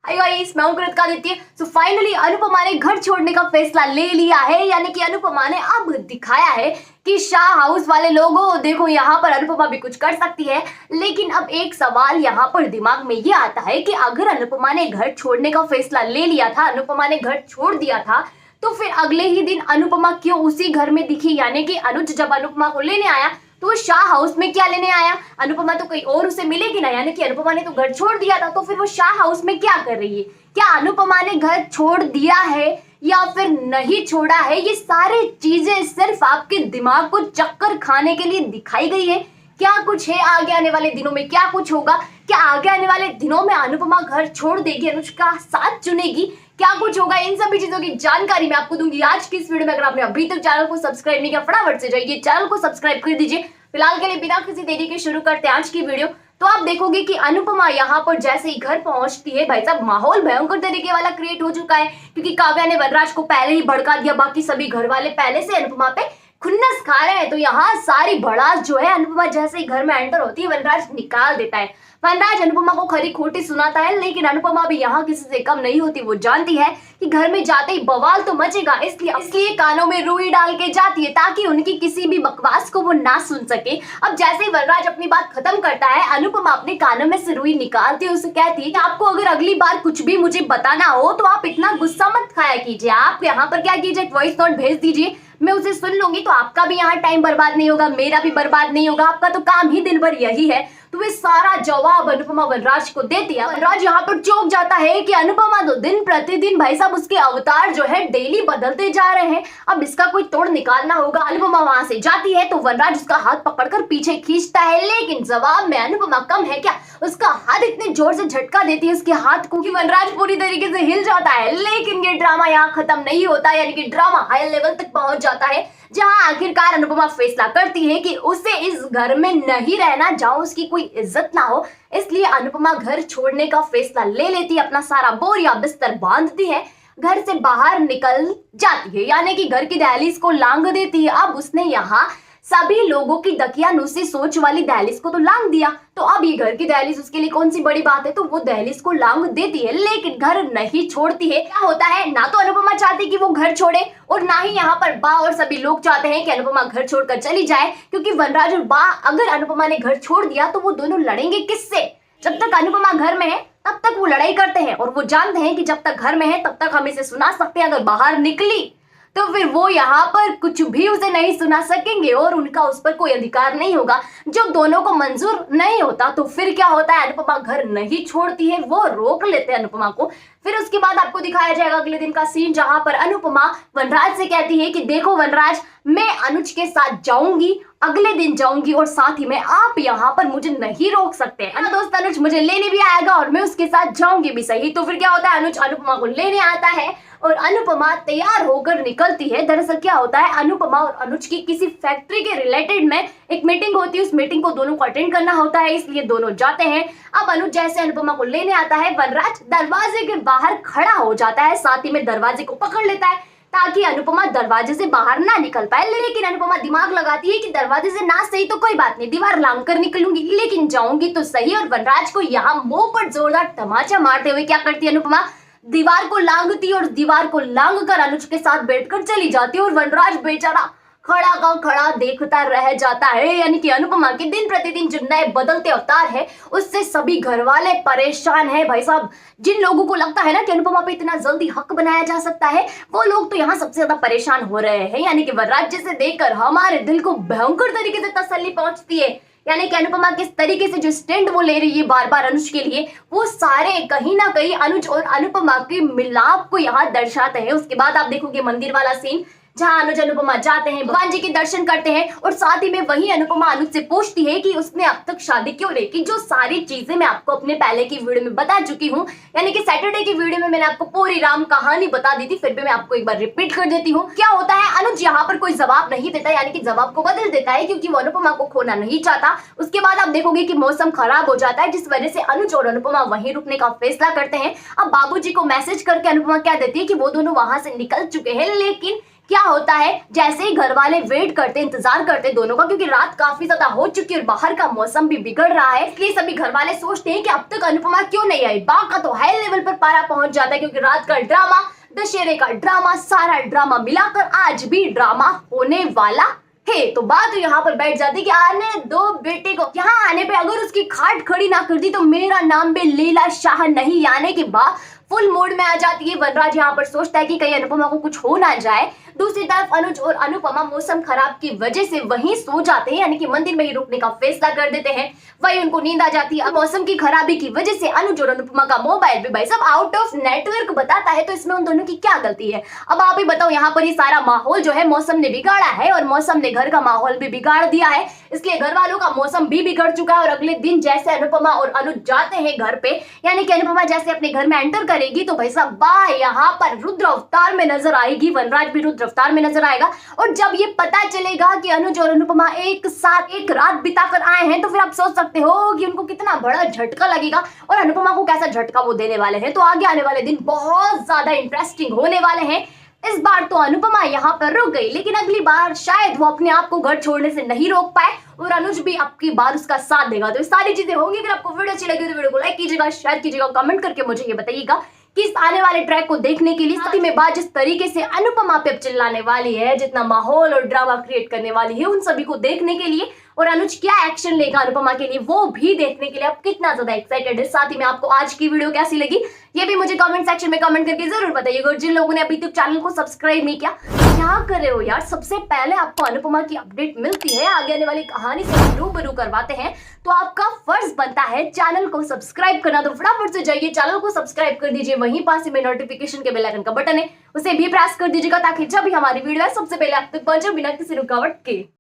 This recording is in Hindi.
हाय गाइस, मैं हूं कृतिका। सो फाइनली अनुपमा ने घर छोड़ने का फैसला ले लिया है। यानी कि अनुपमा ने अब दिखाया है कि शाह हाउस वाले लोगों, देखो यहाँ पर अनुपमा भी कुछ कर सकती है। लेकिन अब एक सवाल यहाँ पर दिमाग में ये आता है कि अगर अनुपमा ने घर छोड़ने का फैसला ले लिया था, अनुपमा ने घर छोड़ दिया था, तो फिर अगले ही दिन अनुपमा क्यों उसी घर में दिखी? यानी कि अनुज जब अनुपमा को लेने आया तो वो शाह हाउस में क्या लेने आया? अनुपमा तो कहीं और उसे मिलेगी ना। यानी कि अनुपमा ने तो घर छोड़ दिया था, तो फिर वो शाह हाउस में क्या कर रही है? क्या अनुपमा ने घर छोड़ दिया है या फिर नहीं छोड़ा है? ये सारी चीजें सिर्फ आपके दिमाग को चक्कर खाने के लिए दिखाई गई है। क्या कुछ है आगे आने वाले दिनों में? क्या कुछ होगा? क्या आगे आने वाले दिनों में अनुपमा घर छोड़ देगी, अनुज का साथ चुनेगी? क्या कुछ होगा? इन सभी चीजों की जानकारी मैं आपको दूंगी आज की इस वीडियो में। अगर आपने अभी तक चैनल को सब्सक्राइब नहीं किया, फटाफट से जाइए चैनल को सब्सक्राइब कर दीजिए। फिलहाल के लिए बिना किसी देरी के शुरू करते हैं आज की वीडियो। तो आप देखोगे कि अनुपमा यहाँ पर जैसे ही घर पहुंचती है, भाई साहब माहौल भयंकर तरीके वाला क्रिएट हो चुका है। क्योंकि काव्या ने वनराज को पहले ही भड़का दिया, बाकी सभी घर वाले पहले से अनुपमा पे खुन्नस खा रहे हैं। तो यहाँ सारी भड़ास जो है, अनुपमा जैसे ही घर में एंटर होती है, वनराज निकाल देता है। वनराज अनुपमा को खरी खोटी सुनाता है, लेकिन अनुपमा भी यहाँ किसी से कम नहीं होती। वो जानती है कि घर में जाते ही बवाल तो मचेगा, इसलिए कानों में रुई डाल के जाती है ताकि उनकी किसी भी बकवास को वो ना सुन सके। अब जैसे ही वनराज अपनी बात खत्म करता है, अनुपमा अपने कानों में से रुई निकालती है, उसे कहती है कि आपको अगर अगली बार कुछ भी मुझे बताना हो तो आप इतना गुस्सा मत खाया कीजिए। आप यहाँ पर क्या कीजिए, वॉइस नोट भेज दीजिए, मैं उसे सुन लूंगी। तो आपका भी यहाँ टाइम बर्बाद नहीं होगा, मेरा भी बर्बाद नहीं होगा, आपका तो काम ही दिन भर यही है। तो वे सारा जवाब अनुपमा वनराज को देती है। वनराज यहाँ पर चौंक जाता है कि अनुपमा तो दिन प्रतिदिन भाई साहब उसके अवतार जो है डेली बदलते जा रहे हैं, अब इसका कोई तोड़ निकालना होगा। अनुपमा वहां से जाती है तो वनराज उसका हाथ पकड़कर पीछे खींचता है, लेकिन जवाब में अनुपमा कम है क्या, उसका हाथ इतने जोर से झटका देती है उसके हाथ को कि वनराज पूरी तरीके से हिल जाता है। लेकिन ये ड्रामा यहाँ खत्म नहीं होता। यानी कि ड्रामा हाई लेवल तक पहुंच जाता है, जहां आखिरकार अनुपमा फैसला करती है कि उसे इस घर में नहीं रहना, जहां उसकी कोई इज्जत ना हो। इसलिए अनुपमा घर छोड़ने का फैसला ले लेती है, अपना सारा बोरिया बिस्तर बांधती है, घर से बाहर निकल जाती है। यानी कि घर की दहलीज को लांग देती है। अब उसने यहाँ सभी लोगों की दकियानुसी सोच वाली दहलीज को तो लांग दिया, तो अब ये घर की दहलीज उसके लिए कौन सी बड़ी बात है, तो वो दहलीज को लांग देती है, लेकिन घर नहीं छोड़ती है। क्या होता है, ना तो अनुपमा चाहती कि वो घर छोड़े और ना ही यहाँ पर बा और सभी लोग चाहते हैं कि अनुपमा घर छोड़कर चली जाए। क्योंकि वनराज और बा अगर अनुपमा ने घर छोड़ दिया तो वो दोनों लड़ेंगे किससे? जब तक अनुपमा घर में है तब तक वो लड़ाई करते हैं, और वो जानते हैं कि जब तक घर में है तब तक हम इसे सुना सकते हैं, अगर बाहर निकली तो फिर वो यहाँ पर कुछ भी उसे नहीं सुना सकेंगे और उनका उस पर कोई अधिकार नहीं होगा। जब दोनों को मंजूर नहीं होता तो फिर क्या होता है, अनुपमा घर नहीं छोड़ती है, वो रोक लेते हैं अनुपमा को। फिर उसके बाद आपको दिखाया जाएगा अगले दिन का सीन, जहां पर अनुपमा वनराज से कहती है कि देखो वनराज, मैं अनुज के साथ जाऊंगी, अगले दिन जाऊंगी, और साथ ही में आप यहाँ पर मुझे नहीं रोक सकते। दोस्त अनुज मुझे लेने भी आएगा और मैं उसके साथ जाऊंगी भी सही। तो फिर क्या होता है, अनुज अनुपमा को लेने आता है और अनुपमा तैयार होकर निकलती है। दरअसल क्या होता है, अनुपमा और अनुज की किसी फैक्ट्री के रिलेटेड में एक मीटिंग होती है, उस मीटिंग को दोनों को अटेंड करना होता है, इसलिए दोनों जाते हैं। अब अनुज जैसे अनुपमा को लेने आता है, वनराज दरवाजे के बाहर खड़ा हो जाता है, साथ ही में दरवाजे को पकड़ लेता है ताकि अनुपमा दरवाजे से बाहर ना निकल पाए। लेकिन अनुपमा दिमाग लगाती है कि दरवाजे से ना सही तो कोई बात नहीं, दीवार लांग कर निकलूंगी, लेकिन जाऊंगी तो सही। और वनराज को यहाँ मुंह पर जोरदार तमाचा मारते हुए क्या करती है अनुपमा, दीवार को लांगती और दीवार को लांग कर अनुज के साथ बैठकर चली जाती है। और वनराज बेचारा खड़ा का खड़ा देखता रह जाता है। यानी कि अनुपमा के दिन प्रतिदिन जो नए बदलते अवतार है उससे सभी घर वाले परेशान है। भाई साहब, जिन लोगों को लगता है ना कि अनुपमा पे इतना जल्दी हक बनाया जा सकता है, वो लोग तो यहाँ सबसे ज्यादा परेशान हो रहे हैं। यानी कि वनराज जिसे देखकर हमारे दिल को भयंकर तरीके से तसल्ली पहुंचती है। यानी कि अनुपमा किस तरीके से जो स्टैंड वो ले रही है बार बार अनुज के लिए, वो सारे कहीं ना कहीं अनुज और अनुपमा के मिलाप को यहाँ दर्शाते हैं। उसके बाद आप देखोगे मंदिर वाला सीन, जहां अनुज अनुपमा जाते हैं, भगवान जी के दर्शन करते हैं, और साथ ही में वही अनुपमा अनुज से पूछती है कि उसने अब तक शादी क्यों नहीं की। जो सारी चीजें मैं आपको अपने पहले की वीडियो में बता चुकी हूँ, यानी कि सैटरडे की वीडियो में मैंने आपको पूरी राम कहानी बता दी थी, फिर भी मैं आपको एक बार रिपीट कर देती हूँ। क्या होता है, अनुज यहाँ पर कोई जवाब नहीं देता, यानी कि जवाब को बदल देता है, क्योंकि वो अनुपमा को खोना नहीं चाहता। उसके बाद आप देखोगे कि मौसम खराब हो जाता है, जिस वजह से अनुज और अनुपमा वहीं रुकने का फैसला करते हैं। अब बाबूजी को मैसेज करके अनुपमा क्या देती है कि वो दोनों वहां से निकल चुके हैं, लेकिन क्या होता है, जैसे ही घर वाले वेट करते, इंतजार करते दोनों का, क्योंकि रात काफी ज्यादा हो चुकी है और बाहर का मौसम भी बिगड़ रहा है, इसलिए सभी घर वाले सोचते हैं कि अब तक अनुपमा क्यों नहीं आई। बाग का तो हाई लेवल पर पारा पहुंच जाता है, क्योंकि रात का ड्रामा, दशहरे का ड्रामा, सारा ड्रामा मिलाकर आज भी ड्रामा होने वाला है। तो बात यहाँ पर बैठ जाती कि आने दो बेटे को, यहाँ आने पे अगर उसकी खाट खड़ी ना कर दी तो मेरा नाम भी लीला शाह नहीं। यानी कि बा फुल मूड में आ जाती है। वनराज यहाँ पर सोचता है कि कहीं अनुपमा को कुछ हो ना जाए। दूसरी तरफ अनुज और अनुपमा मौसम खराब की वजह से वहीं सो जाते हैं, यानी कि मंदिर में ही रुकने का फैसला कर देते हैं। वही उनको नींद आ जाती है। मौसम की खराबी की वजह से अनुज और अनुपमा का मोबाइल भी भाई सब आउट ऑफ नेटवर्क बताता है, तो इसमें उन दोनों की क्या गलती है? अब आप ही बताओ। यहाँ पर ये सारा माहौल जो है मौसम ने बिगाड़ा है, और मौसम ने घर का माहौल भी बिगाड़ दिया है, इसलिए घर वालों का मौसम भी बिगड़ चुका है। और अगले दिन जैसे अनुपमा और अनुज जाते हैं घर पे, यानी कि अनुपमा जैसे अपने घर में एंटर करेगी तो भाई साहब बा यहाँ पर रुद्र अवतार में नजर आएगी, वनराज भी रुद्र अवतार में नजर आएगा। और जब ये पता चलेगा कि अनुज और अनुपमा एक साथ एक रात बिताकर आए हैं, तो फिर आप सोच सकते हो कि उनको कितना बड़ा झटका लगेगा और अनुपमा को कैसा झटका वो देने वाले हैं। तो आगे आने वाले दिन बहुत ज्यादा इंटरेस्टिंग होने वाले हैं। इस बार तो अनुपमा यहाँ पर रुक गई, लेकिन अगली बार शायद वो अपने आप को घर छोड़ने से नहीं रोक पाए और अनुज भी आपकी बार उसका साथ देगा। तो ये सारी चीजें होंगी। अगर आपको वीडियो अच्छी लगी तो वीडियो को लाइक कीजिएगा, शेयर कीजिएगा, कमेंट करके मुझे ये बताइएगा कि इस आने वाले ट्रैक को देखने के लिए। साथ ही में बात जिस तरीके से अनुपमा पे अब चिल्लाने वाली है, जितना माहौल और ड्रामा क्रिएट करने वाली है, उन सभी को देखने के लिए और अनुज क्या एक्शन लेगा अनुपमा के लिए वो भी देखने के लिए आप कितना ज्यादा एक्साइटेड है। साथ ही में आपको आज की वीडियो कैसी लगी ये भी मुझे कमेंट सेक्शन में कमेंट करके जरूर बताइएगा। और जिन लोगों ने अभी तक चैनल को सब्सक्राइब नहीं किया, क्या कर रहे हो यार? सबसे पहले आपको अनुपमा की अपडेट मिलती है, आगे आने वाली कहानी से रूबरू करवाते हैं, तो आपका फर्ज बनता है चैनल को सब्सक्राइब करना। तो फटाफट से जाइए चैनल को सब्सक्राइब कर दीजिए, वहीं पास में नोटिफिकेशन के बेल आइकन का बटन है उसे भी प्रेस कर दीजिएगा, ताकि जब भी हमारी वीडियो है सबसे पहले आप तक पहुंचे बिना किसी रुकावट के।